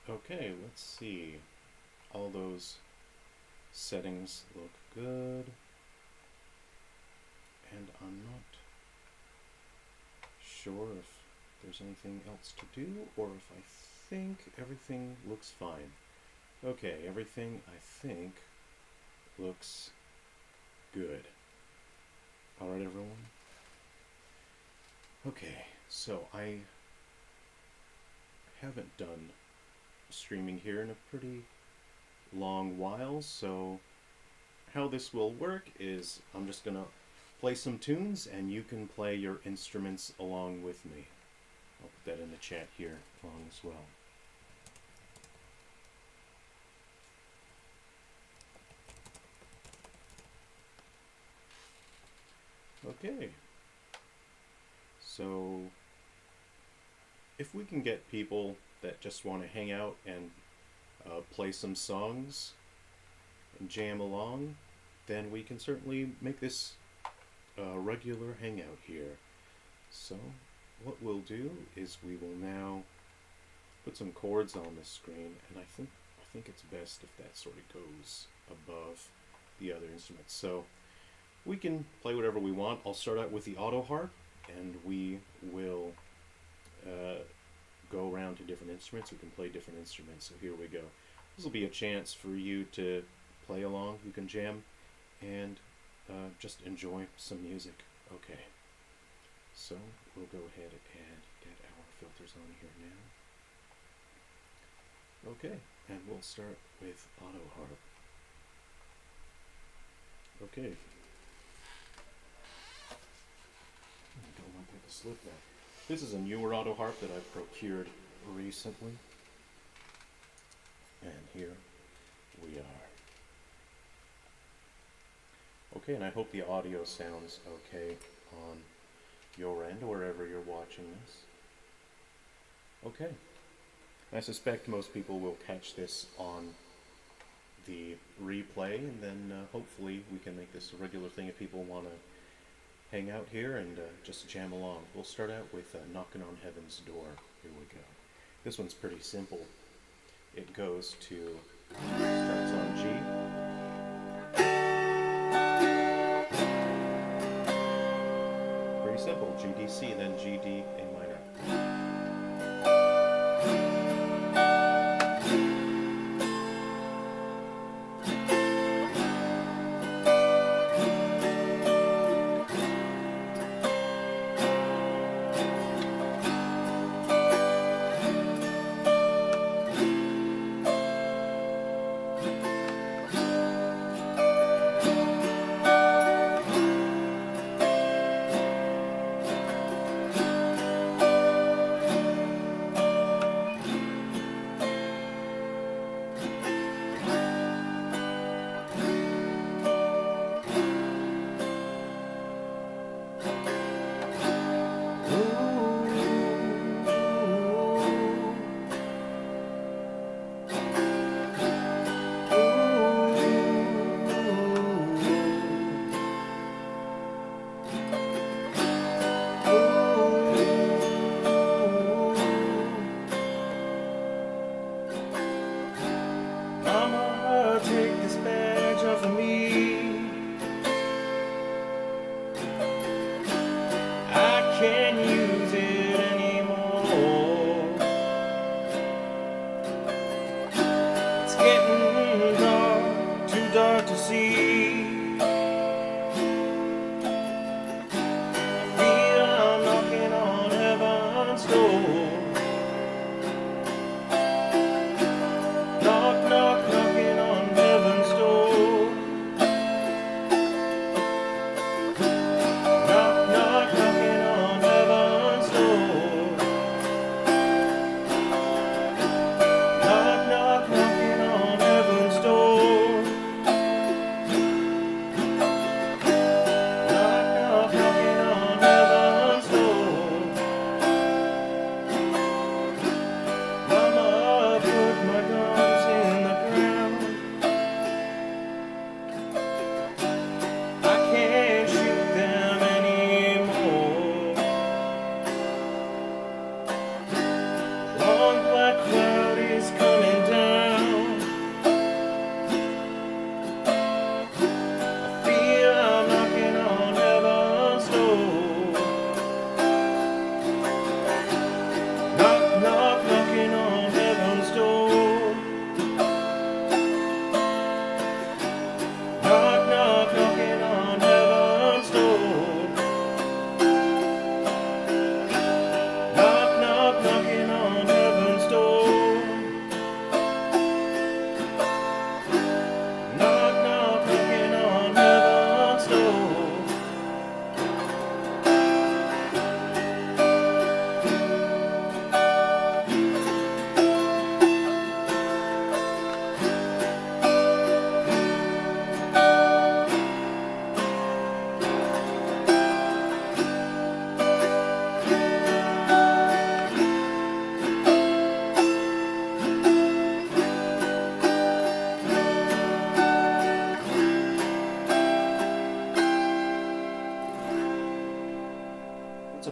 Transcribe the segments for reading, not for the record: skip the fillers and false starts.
Okay, let's see. All those settings look good. And I'm not sure if there's anything else to do or if I think everything looks fine. Okay, everything I think looks good. Alright, everyone? Okay, so I haven't done streaming here in a pretty long while, so how this will work is I'm just gonna play some tunes and you can play your instruments along with me. I'll put that in the chat here along as well. Okay, so if we can get people that just want to hang out and play some songs and jam along, then we can certainly make this a regular hangout here. So what we'll do is we will now put some chords on the screen, and I think it's best if that sort of goes above the other instruments. So we can play whatever we want. I'll start out with the Autoharp, and we will go around to different instruments. We can play different instruments. So here we go. This will be a chance for you to play along. You can jam and just enjoy some music. Okay. So we'll go ahead and get our filters on here now. Okay, and we'll start with Autoharp. Okay. I don't want that to slip back. This is a newer Autoharp that I've procured recently. And here we are. Okay, and I hope the audio sounds okay on your end, wherever you're watching this. Okay. I suspect most people will catch this on the replay, and then hopefully we can make this a regular thing if people want to hang out here and just jam along. We'll start out with Knocking on Heaven's Door. Here we go. This one's pretty simple. It goes to, starts on G. Pretty simple. G, D, C, then G, D, A minor.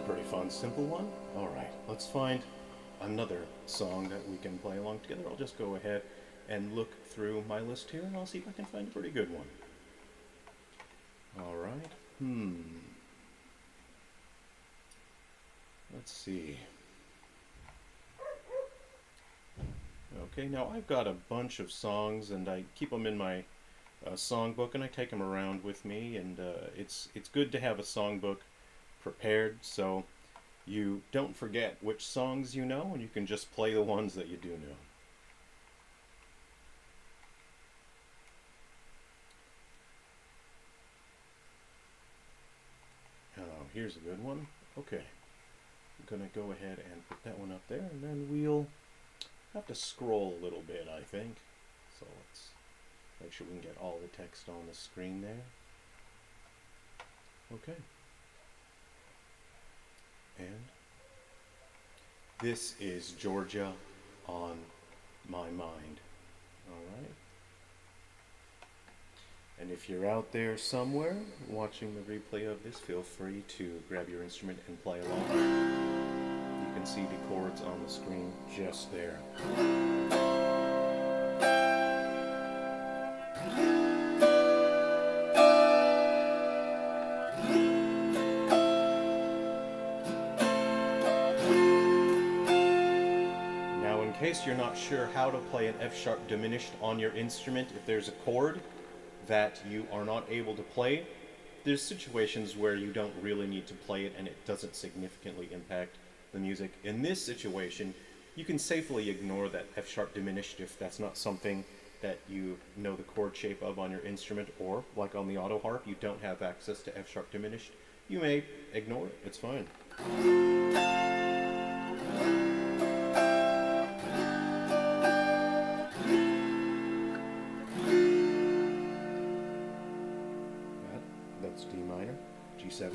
pretty fun, simple one. Alright, let's find another song that we can play along together. I'll just go ahead and look through my list here, and I'll see if I can find a pretty good one. Alright, let's see. Okay, now I've got a bunch of songs, and I keep them in my songbook, and I take them around with me, and it's good to have a songbook prepared so you don't forget which songs you know, and you can just play the ones that you do know. Oh, here's a good one. Okay, I'm gonna go ahead and put that one up there, and then we'll have to scroll a little bit, I think. So let's make sure we can get all the text on the screen there. Okay. And this is Georgia on My Mind. Alright. And if you're out there somewhere watching the replay of this, feel free to grab your instrument and play along. You can see the chords on the screen just there. In case you're not sure how to play an F-sharp diminished on your instrument, if there's a chord that you are not able to play, there's situations where you don't really need to play it and it doesn't significantly impact the music. In this situation, you can safely ignore that F-sharp diminished if that's not something that you know the chord shape of on your instrument, or like on the Autoharp, you don't have access to F-sharp diminished. You may ignore it, it's fine. That's D minor, G7.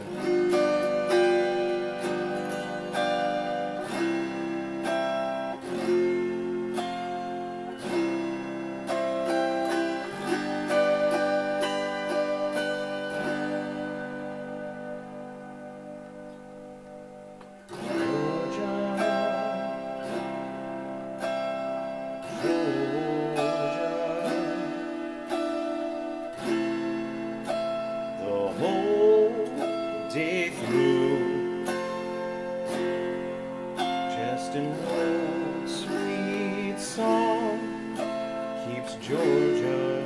Day through, just an old sweet song keeps Georgia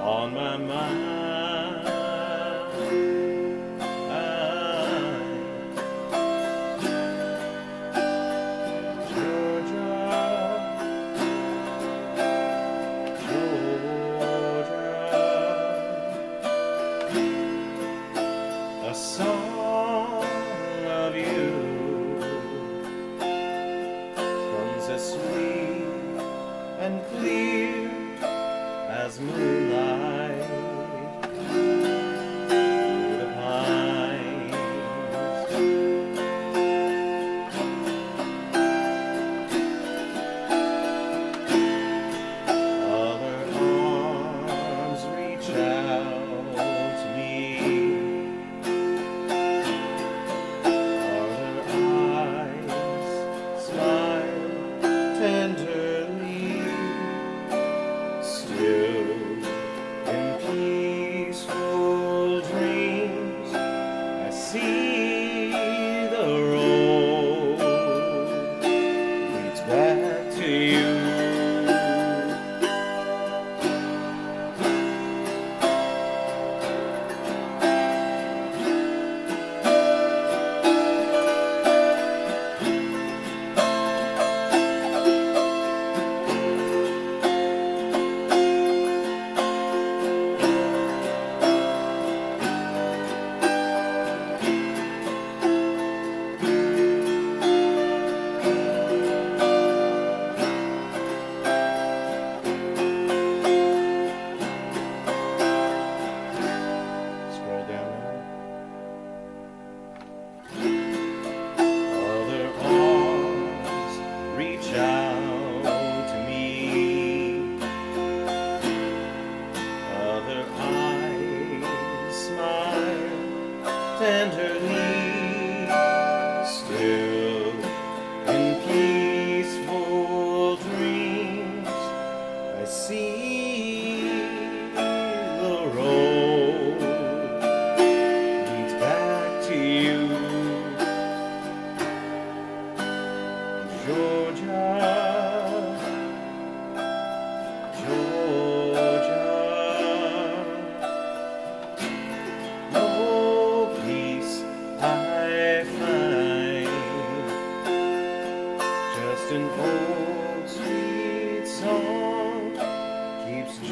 on my mind. A song of you comes as sweet and clear as moonlight through the pines. Other arms reach out to me. Tenderly, still in peaceful dreams, I see the road leads back to you.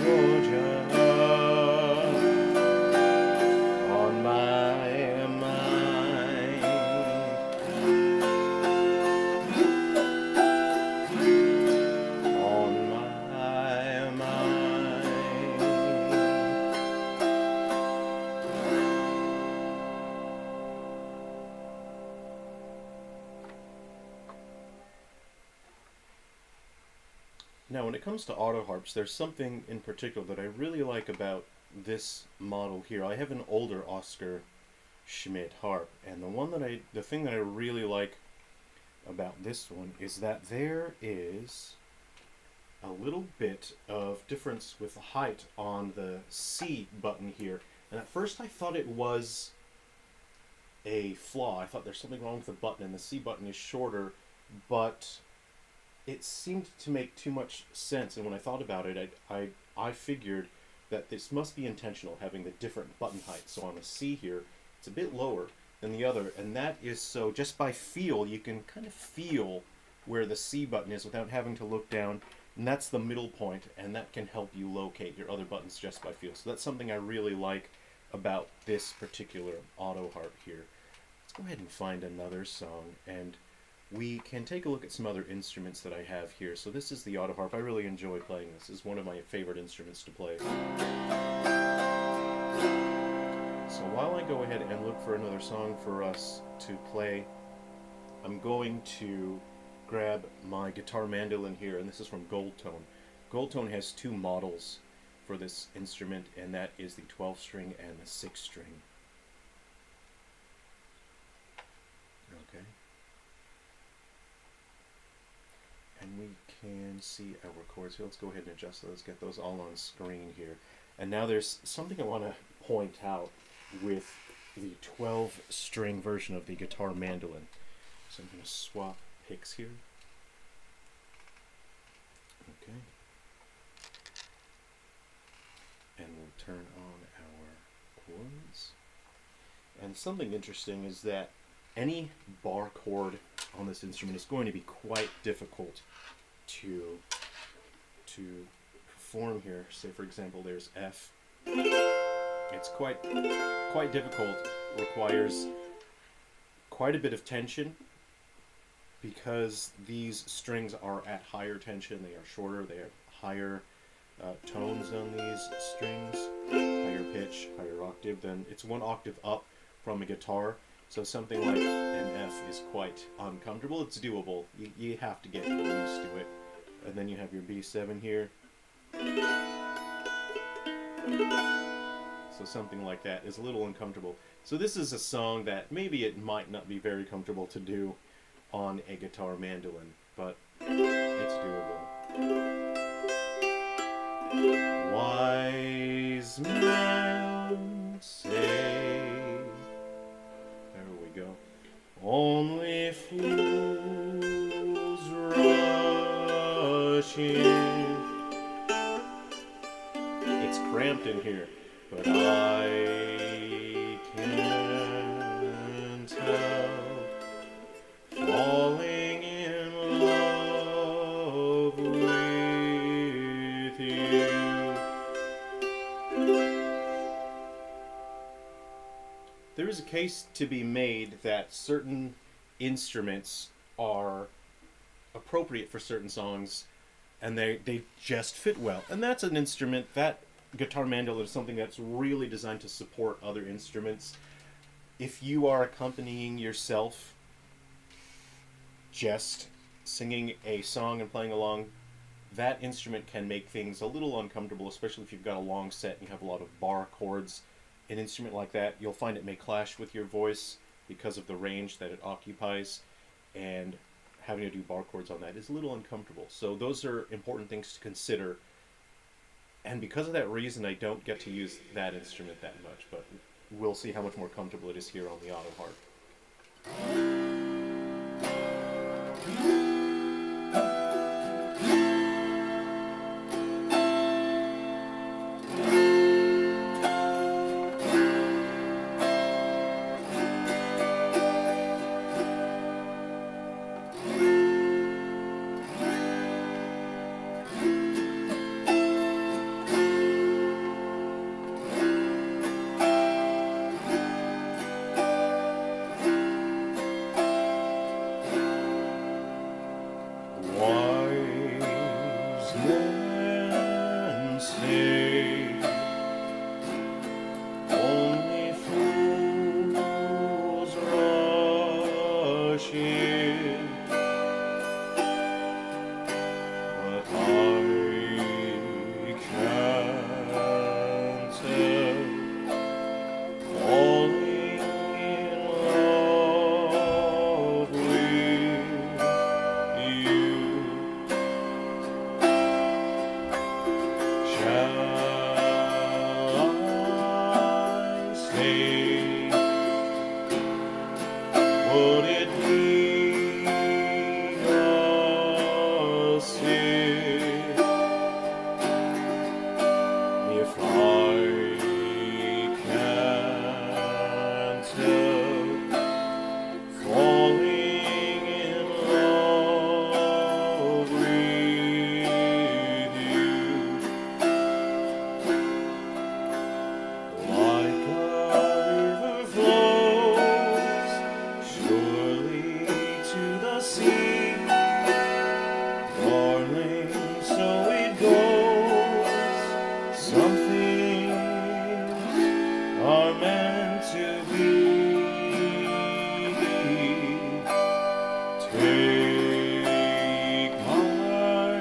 Georgia on my mind. On my mind. Now, when it comes to autoharps, there's something in particular that I really like about this model here. I have an older Oscar Schmidt harp, and the thing that I really like about this one is that there is a little bit of difference with the height on the C button here. And at first I thought it was a flaw. I thought there's something wrong with the button, and the C button is shorter, but it seemed to make too much sense. And when I thought about it, I figured that this must be intentional, having the different button height. So on the C here, it's a bit lower than the other, and that is so just by feel, you can kind of feel where the C button is without having to look down, and that's the middle point, and that can help you locate your other buttons just by feel. So that's something I really like about this particular Autoharp here. Let's go ahead and find another song, and we can take a look at some other instruments that I have here. So this is the Autoharp. I really enjoy playing this. It's one of my favorite instruments to play. So while I go ahead and look for another song for us to play, I'm going to grab my guitar mandolin here, and this is from Gold Tone. Gold Tone has two models for this instrument, and that is the 12-string and the 6-string. Okay. And we can see our chords here. Let's go ahead and adjust those, get those all on screen here. And now there's something I want to point out with the 12-string version of the guitar mandolin. So I'm going to swap picks here. Okay. And we'll turn on our chords. And something interesting is that any bar chord on this instrument is going to be quite difficult to perform here. Say for example there's F. It's quite difficult, requires quite a bit of tension because these strings are at higher tension, they are shorter, they have higher tones on these strings, higher pitch, higher octave. Then it's one octave up from a guitar. So something like an F is quite uncomfortable. It's doable. You have to get used to it. And then you have your B7 here. So something like that is a little uncomfortable. So this is a song that maybe it might not be very comfortable to do on a guitar mandolin, but it's doable. Wise men say, only fools rush in. It's cramped in here, but I can't help falling in love with you. There is a case to be made that certain instruments are appropriate for certain songs and they just fit well. And that's an instrument, that guitar mandolin is something that's really designed to support other instruments. If you are accompanying yourself just singing a song and playing along, that instrument can make things a little uncomfortable, especially if you've got a long set and you have a lot of bar chords. An instrument like that, you'll find it may clash with your voice because of the range that it occupies, and having to do bar chords on that is a little uncomfortable. So those are important things to consider, and because of that reason I don't get to use that instrument that much, but we'll see how much more comfortable it is here on the Autoharp. say only fools rush in, but I can't help falling in love with you. Shall I stay? Would it be a sin if I can't help falling in love with you? Like a river flows surely to the sea, darling, so it goes. Some things are meant to be. Take my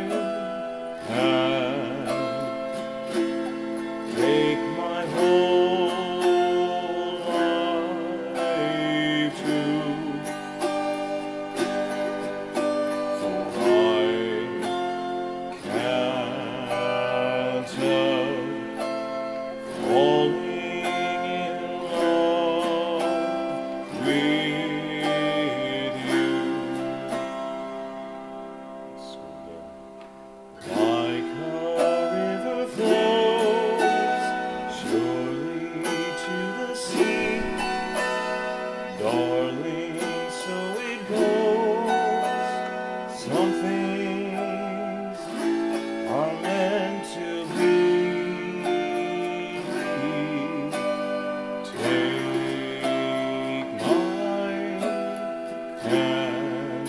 hand, take my whole life too, for I can't help falling in love with you. Let's go again. Like a river flows surely to the sea, darling, so it goes. Some things are meant to be. Take my hand,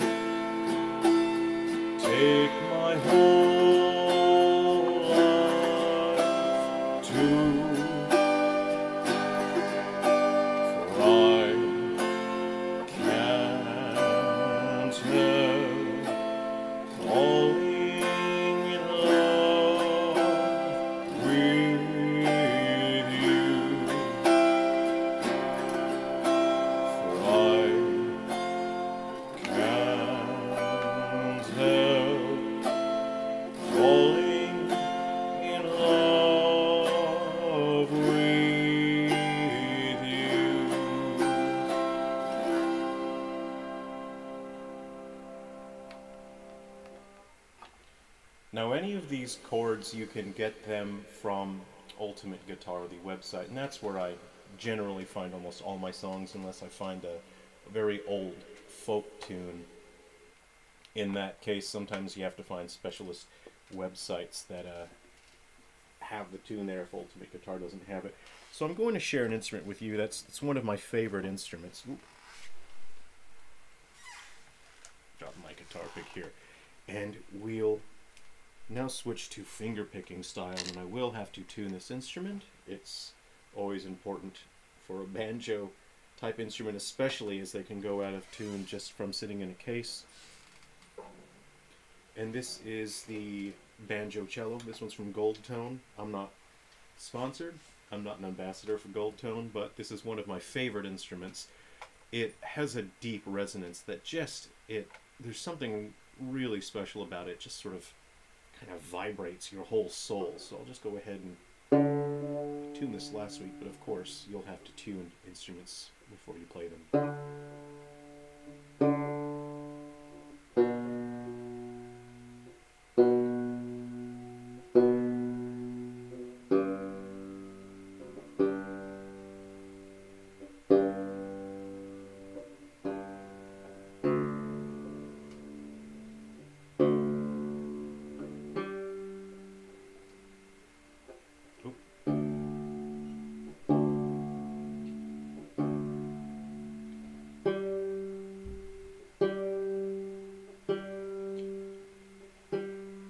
take my whole life too, for I can't help falling in love with you, for I can't help falling in love with you. Now, any of these chords, you can get them from Ultimate Guitar, the website, and that's where I generally find almost all my songs, unless I find a very old folk tune. In that case, sometimes you have to find specialist websites that have the tune there if Ultimate Guitar doesn't have it. So I'm going to share an instrument with you. It's one of my favorite instruments. Oop. Drop my guitar pick here. And we'll now switch to finger picking style, and I will have to tune this instrument. It's always important for a banjo type instrument, especially as they can go out of tune just from sitting in a case. And this is the Banjo Cello. This one's from Gold Tone. I'm not sponsored. I'm not an ambassador for Gold Tone, but this is one of my favorite instruments. It has a deep resonance that there's something really special about it. Just sort of kind of vibrates your whole soul. So I'll just go ahead and tune this last week, but of course you'll have to tune instruments before you play them.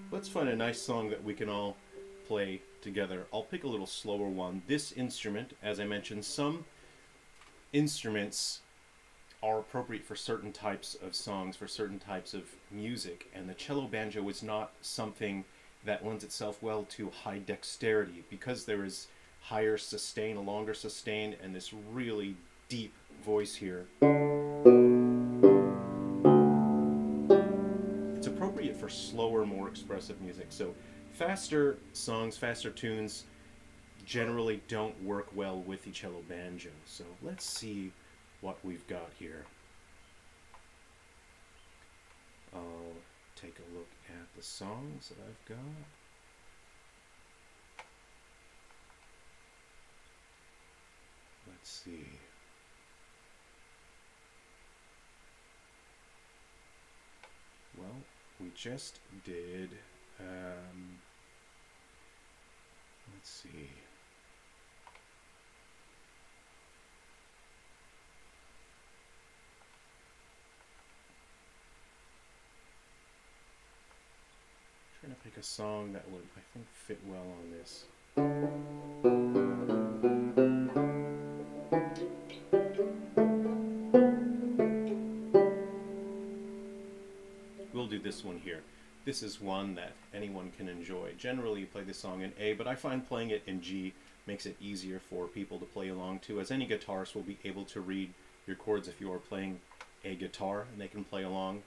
Let's find a nice song that we can all play together. I'll pick a little slower one. This instrument, as I mentioned, some instruments are appropriate for certain types of songs, for certain types of music, and the cello banjo is not something that lends itself well to high dexterity, because there is higher sustain, a longer sustain, and this really deep voice here. It's appropriate for slower, more expressive music. So faster songs, faster tunes generally don't work well with the cello banjo. So let's see what we've got here. I'll take a look at the songs that I've got. Let's see. Well, we just did, let's see. Trying to pick a song that would, I think, fit well on this. We'll do this one here. This is one that anyone can enjoy. Generally, you play this song in A, but I find playing it in G makes it easier for people to play along to, as any guitarist will be able to read your chords if you are playing a guitar, and they can play along.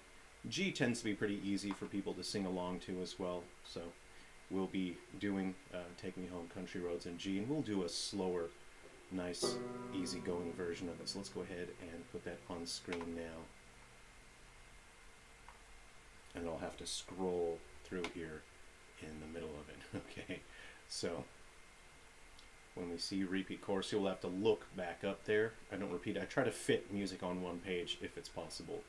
G tends to be pretty easy for people to sing along to as well, so we'll be doing Take Me Home Country Roads in G, and we'll do a slower, nice, easy-going version of it. So let's go ahead and put that on screen now. And I'll have to scroll through here in the middle of it. Okay, so when we see repeat chorus, you'll have to look back up there. I don't repeat, I try to fit music on one page if it's possible.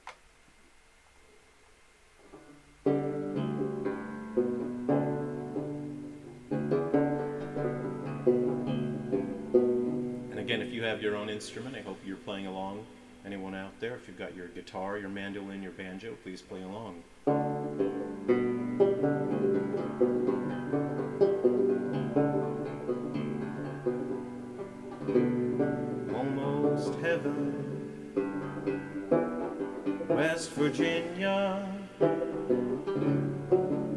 And again, if you have your own instrument, I hope you're playing along. Anyone out there, if you've got your guitar, your mandolin, your banjo, please play along. Almost heaven, West Virginia,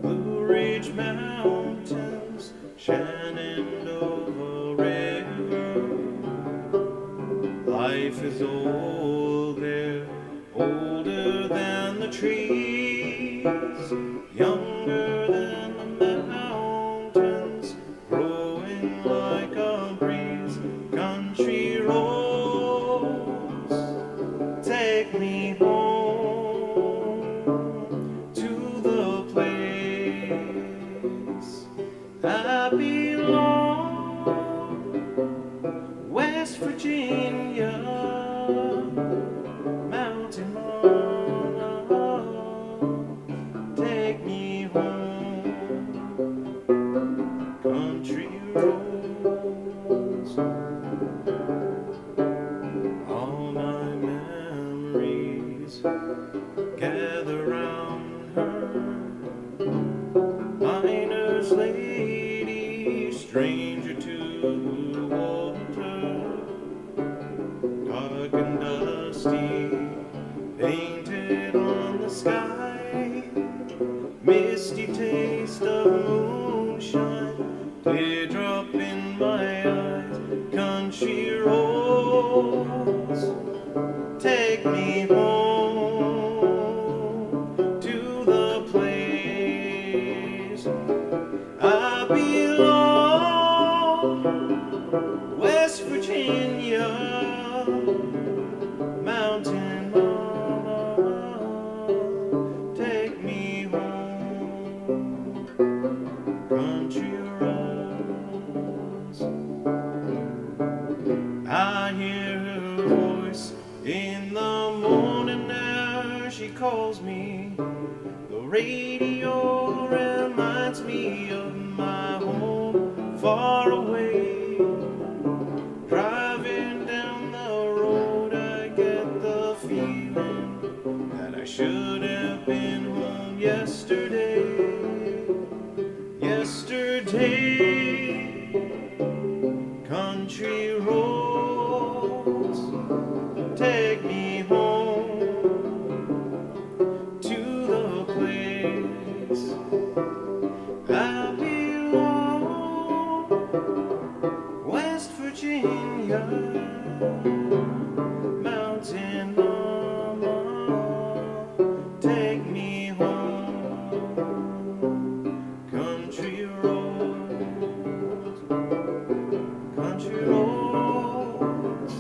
Blue Ridge Mountains, Shenandoah River. Life is old there, older than the trees, younger than the mountains, growing like a breeze. Country roads, take me home to the place I belong. West Virginia, mountain mama, take me home. Country roads, all my memories gather round her. Miner's lady, stranger to water, dark and dusty, painted on the sky, misty taste of moonshine, teardrop in my eyes. Country roads, take me home to the place I belong. West Virginia, mountain mama, take me home. Country roads, I hear her voice in the morning now. She calls me. The radio reminds me of my home far away. Driving down the road, I get the feeling that I should have been home yesterday. Yesterday. West Virginia, mountain mama, take me home. Country roads, country roads,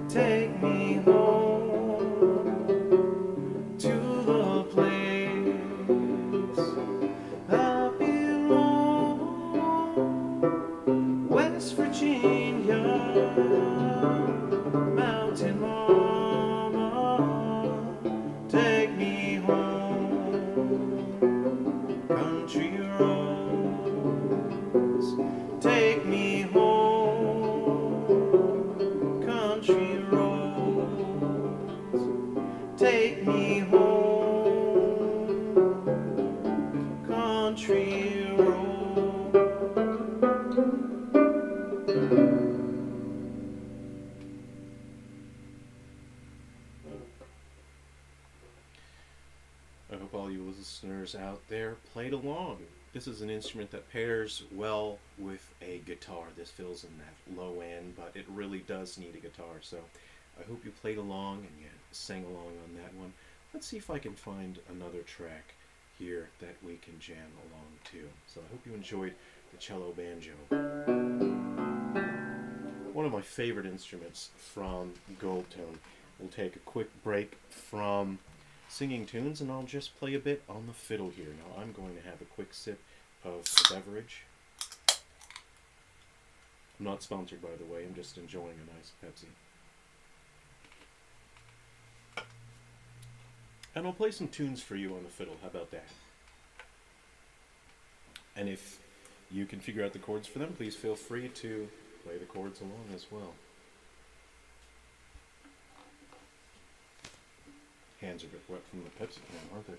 take me home to the place I belong. West Virginia, mountain mama, take me home. Country roads, take me home. Country roads, take me home. Country roads. I hope all you listeners out there played along. This is an instrument that pairs well with a guitar. This fills in that low end, but it really does need a guitar. So I hope you played along and you sang along on that one. Let's see if I can find another track here that we can jam along to. So I hope you enjoyed the cello banjo. One of my favorite instruments from Goldtone. We'll take a quick break from singing tunes and I'll just play a bit on the fiddle here. Now I'm going to have a quick sip of a beverage. I'm not sponsored, by the way, I'm just enjoying a nice Pepsi. And I'll play some tunes for you on the fiddle, how about that? And if you can figure out the chords for them, please feel free to play the chords along as well. Hands are a bit wet from the Pepsi can, aren't they?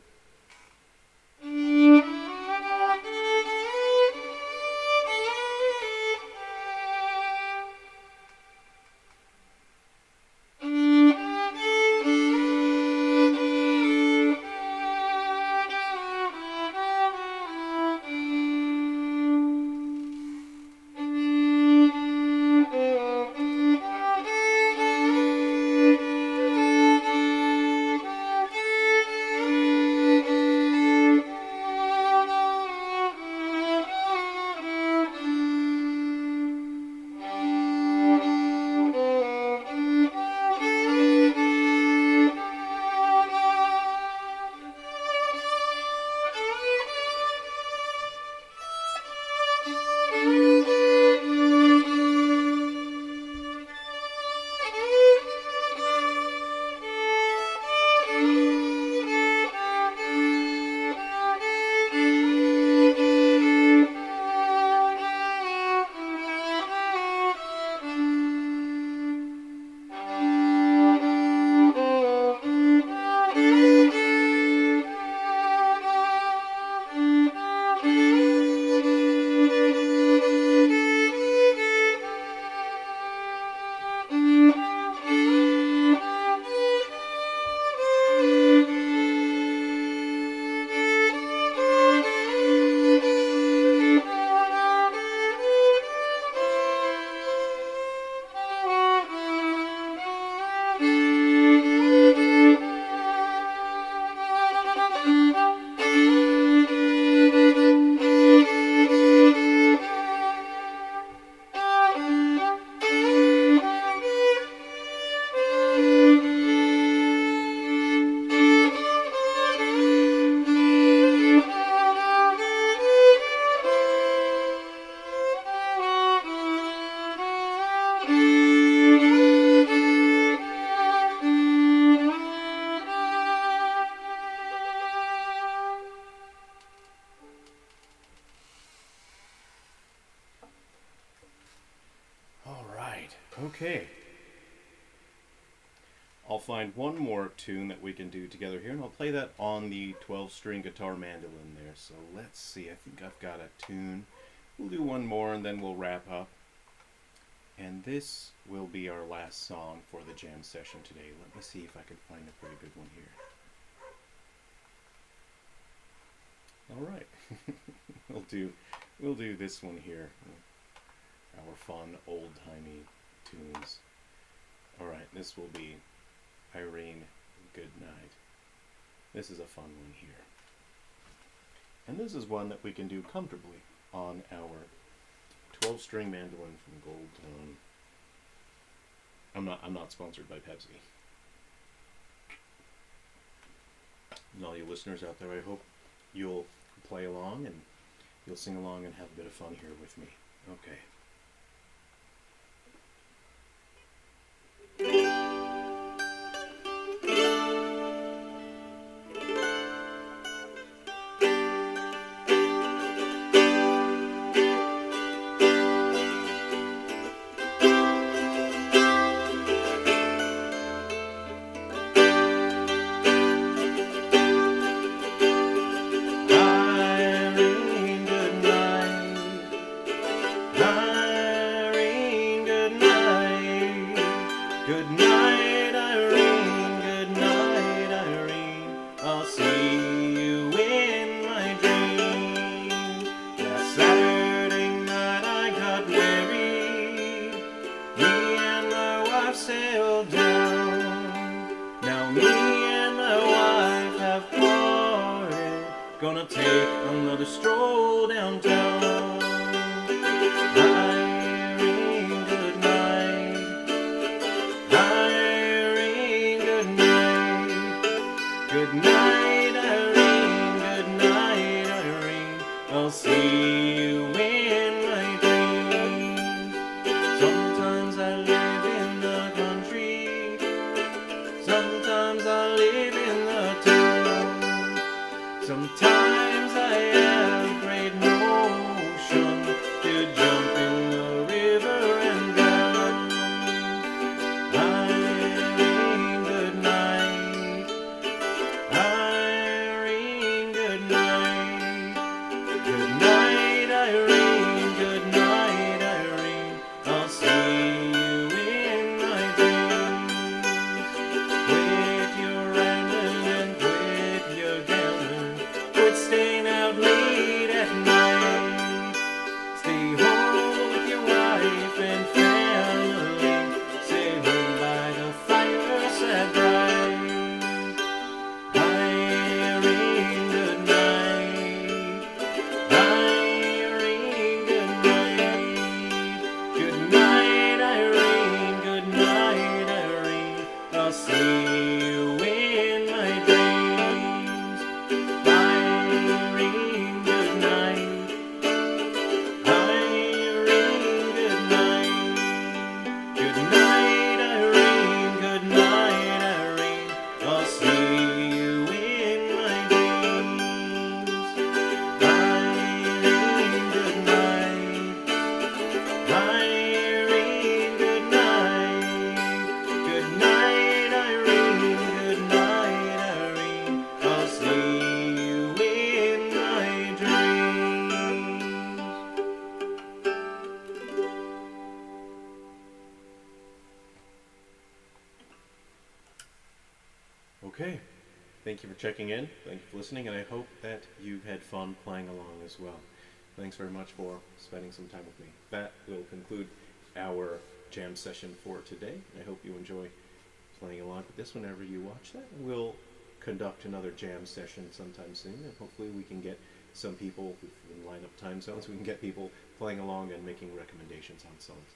Okay. I'll find one more tune that we can do together here, and I'll play that on the 12-string guitar mandolin there. So let's see, I think I've got a tune. We'll do one more and then we'll wrap up. And this will be our last song for the jam session today. Let me see if I can find a pretty good one here. All right. We'll do this one here. fun old-timey tunes. Alright, this will be Irene, Good Night. This is a fun one here. And this is one that we can do comfortably on our 12-string mandolin from Gold Tone. I'm not sponsored by Pepsi. And all you listeners out there, I hope you'll play along and you'll sing along and have a bit of fun here with me. Okay. Gonna take another stroll downtown. Irene, good night. Irene, good night. Good night, Irene. Good night, Irene. I'll see you in my dreams. Sometimes I live in the country. Sometimes I live in the town. Sometimes I have great notion to jump in the river and drown. Irene, good night. Irene, good night. Good night, Irene. Good night, Irene. I'll see you in my dreams. Quit your rambling and quit your gambling. Quit staying out late at night. Stay home with your wife and family. Stay home by the fireside bright. Irene, good night. Irene, good night. Good night, Irene. Good night, Irene. I'll see you in my dreams. Irene, good night. Irene, good night. Good night, Irene. Good night, Irene. I'll see you in my dreams. Irene, good night. Irene, good night. Good night, Irene. Good night, Irene. I'll see you in my dreams. Okay, thank you for checking in, thank you for listening, and I hope that you've had fun playing along as well. Thanks very much for spending some time with me. That will conclude our jam session for today. I hope you enjoy playing along with this whenever you watch that. We'll conduct another jam session sometime soon, and hopefully we can get some people who can line up time zones. We can get people playing along and making recommendations on songs.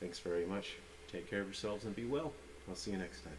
Thanks very much. Take care of yourselves and be well. I'll see you next time.